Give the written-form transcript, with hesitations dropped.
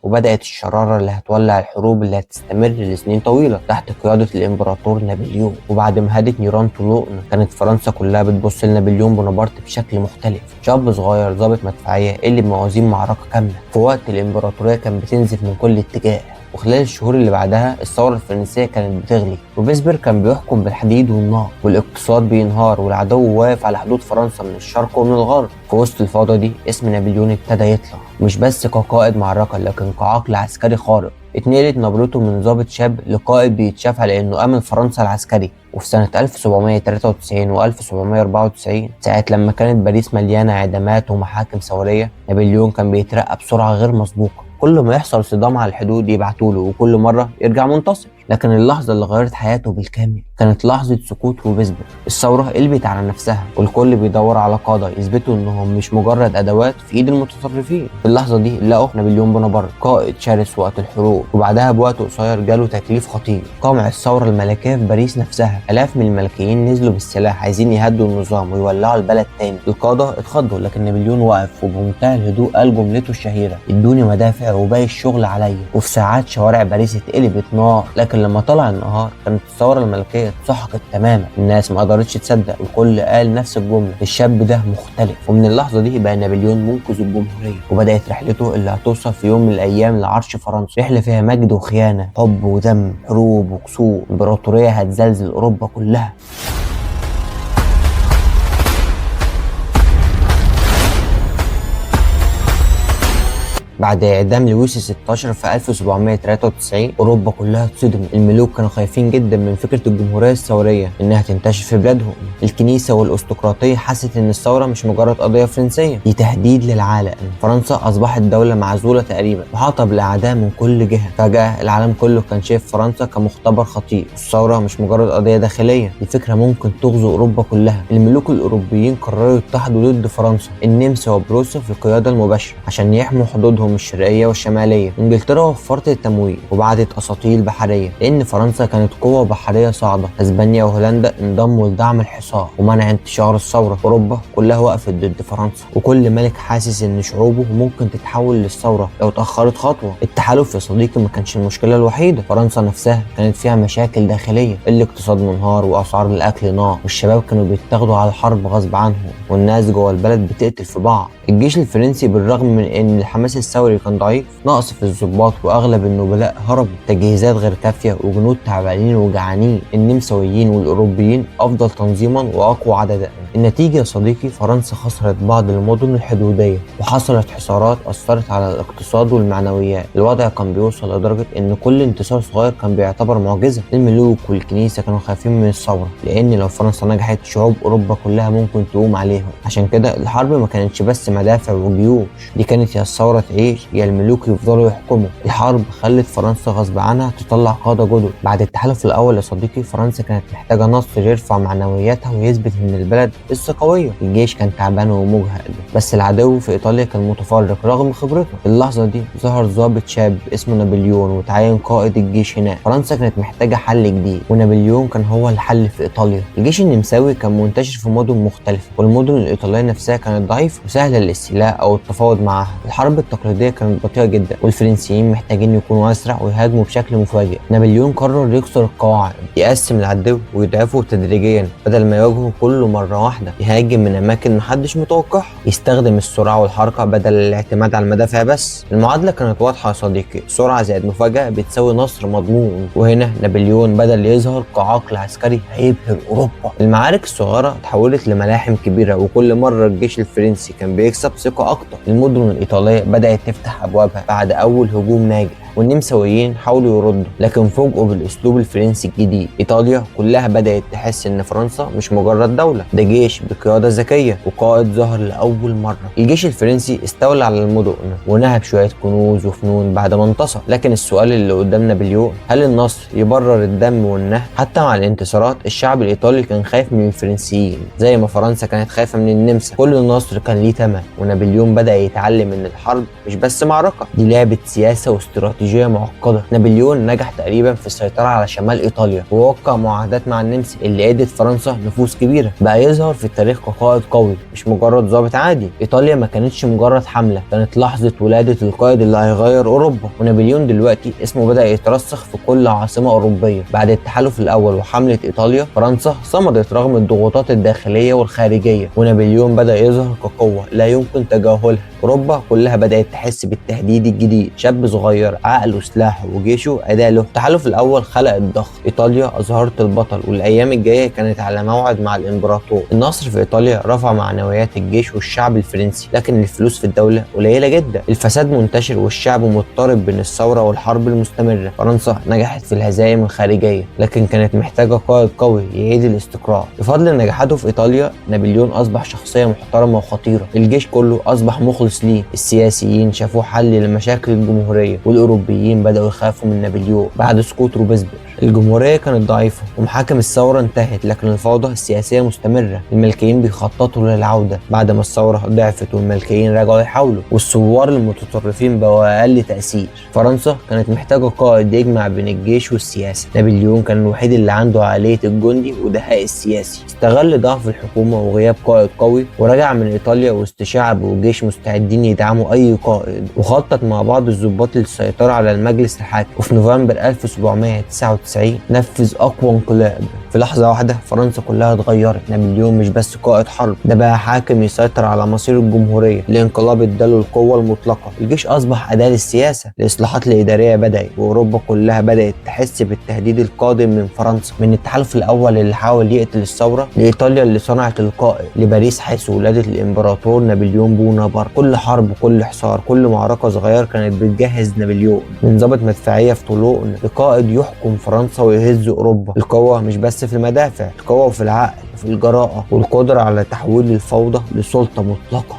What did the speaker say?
وبدأت الشرارة اللي هتولع الحروب اللي هتستمر لسنين طويلة تحت قيادة الإمبراطور نابليون. وبعد ما هدت نيران طلوعنا كانت فرنسا كلها بتبص لنابليون بونابرت بشكل مختلف، شاب صغير ضابط مدفعية اللي بموازين معركة كاملة في وقت الإمبراطورية كانت بتنزف من كل اتجاه. وخلال الشهور اللي بعدها الثورة الفرنسية كانت بتغلي، وبيسبر كان بيحكم بالحديد والنار، والاقتصاد بينهار، والعدو واقف على حدود فرنسا من الشرق ومن الغرب. في وسط الفوضى دي اسم نابليون ابتدى يطلع، مش بس كقائد معركة لكن كعقل عسكري خارق. اتنقلت نبرته من ضابط شاب لقائد بيتشاف على انه امن فرنسا العسكري. وفي سنة 1793 و 1794 ساعة لما كانت باريس مليانة اعدامات ومحاكم ثورية، نابليون كان بيترقى بسرعة غير مسبوقة. كل ما يحصل صدام على الحدود يبعتوله، وكل مرة يرجع منتصر. لكن اللحظة اللي غيرت حياته بالكامل كانت لحظة سقوط روبسبير. الثورة قلبت على نفسها، والكل بيدور على قادة يثبتوا انهم مش مجرد ادوات في ايد المتطرفين. في اللحظة دي لقوا نابليون بونابرت قائد شرس وقت الحروب، وبعدها بوقت قصير جاله تكليف خطير، قمع الثورة الملكية في باريس نفسها. الاف من الملكيين نزلوا بالسلاح عايزين يهدوا النظام ويولعوا البلد تاني. القادة اتخضوا، لكن نابليون وقف وبمنتهى الهدوء قال جملته الشهيرة: ادوني مدافع وباقي الشغل عليا. وفي ساعات شوارع باريس اتقلبت نار. لكن لما طلع النهار كانت الثورة الملكية اتسحقت تماما. الناس ما قدرتش تصدق، الكل قال نفس الجملة: الشاب ده مختلف. ومن اللحظة دي بقى نابليون منقذ الجمهورية، وبدأت رحلته اللي هتوصل في يوم من الأيام لعرش فرنسا. رحلة فيها مجد وخيانة، حب ودم، حروب وكسور، امبراطورية هتزلزل أوروبا كلها. بعد إعدام لويس 16 في 1793 أوروبا كلها اتصدمت. الملوك كانوا خايفين جدا من فكرة الجمهورية الثورية إنها تنتشر في بلادهم. الكنيسة والأرستقراطية حست إن الثورة مش مجرد قضية فرنسية، دي تهديد للعالم. فرنسا أصبحت دولة معزولة تقريبا، محاطة بالأعداء من كل جهة. فجأة العالم كله كان شايف فرنسا كمختبر خطير. الثورة مش مجرد قضية داخلية، دي فكرة ممكن تغزو أوروبا كلها. الملوك الأوروبيين قرروا يتحدوا ضد فرنسا، النمسا وبروسيا في القيادة المباشرة عشان يحموا حدودهم الشرقية والشمالية. انجلترا وفرت التمويل وبعتت اساطيل بحرية لان فرنسا كانت قوة بحرية صاعدة. اسبانيا وهولندا انضموا لدعم الحصار ومنع انتشار الثورة. اوروبا كلها وقفت ضد فرنسا، وكل ملك حاسس ان شعوبه ممكن تتحول للثورة لو اتأخرت خطوة. التحالف يا صديقي ما كانش المشكلة الوحيدة، فرنسا نفسها كانت فيها مشاكل داخلية. الاقتصاد منهار واسعار الاكل نار، والشباب كانوا بيتاخدوا على الحرب غصب عنهم، والناس جوه البلد بتقتل في بعض. الجيش الفرنسي بالرغم من ان الحماس الثوري كان ضعيف، نقص في الضباط واغلب النبلاء هربوا، تجهيزات غير كافيه وجنود تعبانين وجعانين. النمساويين والاوروبيين افضل تنظيما واقوى عددا. النتيجه يا صديقي فرنسا خسرت بعض المدن الحدوديه، وحصلت حصارات اثرت على الاقتصاد والمعنويات. الوضع كان بيوصل لدرجه ان كل انتصار صغير كان بيعتبر معجزه. الملوك والكنيسه كانوا خايفين من الثوره، لان لو فرنسا نجحت شعوب اوروبا كلها ممكن تقوم عليهم. عشان كده الحرب ما كانتش بس مدافع وجيوش، دي كانت يا الثوره تعيش يا الملوك يفضلوا يحكموا. الحرب خلت فرنسا غصب عنها تطلع قادة جدد. بعد التحالف الأول يا صديقي فرنسا كانت محتاجة نصر يرفع معنوياتها ويثبت إن البلد لسه قوية. الجيش كان تعبان ومجهد، بس العدو في إيطاليا كان متفرق رغم خبرته. في اللحظة دي ظهر ضابط شاب اسمه نابليون وتعين قائد الجيش هناك. فرنسا كانت محتاجة حل جديد، ونابليون كان هو الحل في إيطاليا. الجيش النمساوي كان منتشر في مدن مختلفة، والمدن الإيطالية نفسها كانت ضعيفة وسهلة للاستيلاء أو التفاوض معها. الحرب التقليدية كانت بطيئة جدا، والفرنسيين محتاجين يكونوا اسرع ويهاجموا بشكل مفاجئ. نابليون قرر يكسر القواعد، يقسم العدو ويضعفه تدريجيا بدل ما يواجهه كله مره واحده. يهاجم من اماكن محدش متوقعها، يستخدم السرعه والحركه بدل الاعتماد على المدافع بس. المعادله كانت واضحه يا صديقي، سرعه زائد مفاجاه بتساوي نصر مضمون. وهنا نابليون بدل يظهر كعقل عسكري هيبهر اوروبا. المعارك الصغيره اتحولت لملاحم كبيره، وكل مره الجيش الفرنسي كان بيكسب ثقه اكتر. المدن الايطاليه بدات تفتح ابوابها بعد اول هجوم ناجح، والنمساويين حاولوا يردوا لكن فوجئوا بالاسلوب الفرنسي الجديد. ايطاليا كلها بدات تحس ان فرنسا مش مجرد دوله، ده جيش بقياده ذكيه وقائد ظهر لاول مره. الجيش الفرنسي استولى على المدن ونهب شويه كنوز وفنون بعد ما انتصر. لكن السؤال اللي قدام نابليون، هل النصر يبرر الدم والنهب؟ حتى مع الانتصارات الشعب الايطالي كان خايف من الفرنسيين زي ما فرنسا كانت خايفه من النمسا. كل نصر كان ليه ثمن، ونابليون بدا يتعلم ان الحرب مش بس معركه، دي لعبه سياسه واستراتيجيه. استراتيجية معقدة. نابليون نجح تقريبا في السيطرة على شمال إيطاليا ووقع معاهدات مع النمسا اللي ادت فرنسا نفوذ كبيرة. بقى يظهر في التاريخ كقائد قوي مش مجرد ضابط عادي. إيطاليا ما كانتش مجرد حملة، كانت لحظة ولادة القائد اللي هيغير أوروبا. ونابليون دلوقتي اسمه بدأ يترسخ في كل عاصمة أوروبية. بعد التحالف الأول وحملة إيطاليا، فرنسا صمدت رغم الضغوطات الداخلية والخارجية، ونابليون بدأ يظهر كقوة لا يمكن تجاهلها. أوروبا كلها بدأت تحس بالتهديد الجديد، شاب صغير عقله سلاحه وجيشه أداة له. التحالف الأول خلق الضغط، إيطاليا أظهرت البطل، والأيام الجاية كانت على موعد مع الإمبراطور. النصر في إيطاليا رفع معنويات الجيش والشعب الفرنسي، لكن الفلوس في الدولة قليلة جدا، الفساد منتشر والشعب مضطرب بين الثورة والحرب المستمرة. فرنسا نجحت في الهزائم الخارجية، لكن كانت محتاجة قائد قوي يعيد الاستقرار. بفضل نجاحاته في إيطاليا، نابليون أصبح شخصية محترمة وخطيرة. الجيش كله أصبح مخلص ليه، السياسيين شافوه حل لمشاكل الجمهورية، والأوروبيين بدأوا يخافوا من نابليون. بعد سقوط روبسبير، الجمهورية كانت ضعيفة ومحاكم الثورة انتهت، لكن الفوضى السياسية مستمرة. الملكيين بيخططوا للعودة بعد ما الثورة ضعفت، والملكيين رجعوا يحاولوا، والثوار المتطرفين بقوا أقل تأثير. فرنسا كانت محتاجة قائد يجمع بين الجيش والسياسة. نابليون كان الوحيد اللي عنده عقلية الجندي ودهاء السياسي. استغل ضعف الحكومة وغياب قائد قوي، ورجع من إيطاليا وسط شعب وجيش مستعدين يدعموا أي قائد، وخطط مع بعض الضباط للسيطرة على المجلس الحاكم. وفي نوفمبر 1799 نفذ أقوى انقلاب. في لحظة واحدة فرنسا كلها اتغيرت. نابليون مش بس قائد حرب، ده بقى حاكم يسيطر على مصير الجمهورية. الانقلاب اداله القوة المطلقة، الجيش أصبح أداة للسياسة، الإصلاحات الإدارية بدأت، وأوروبا كلها بدأت تحس بالتهديد القادم من فرنسا. من التحالف الأول اللي حاول يقتل الثورة، لإيطاليا اللي صنعت القائد، لباريس حيث ولادة الإمبراطور نابليون بونابرت. كل حرب، كل حصار، كل معركة صغيرة كانت بتجهز نابليون، من ضابط مدفعية في طولون لقائد يحكم فرنسا ويهز أوروبا. القوة مش بس في المدافع، القوة في العقل، في الجراءة، والقدرة على تحويل الفوضى لسلطة مطلقة.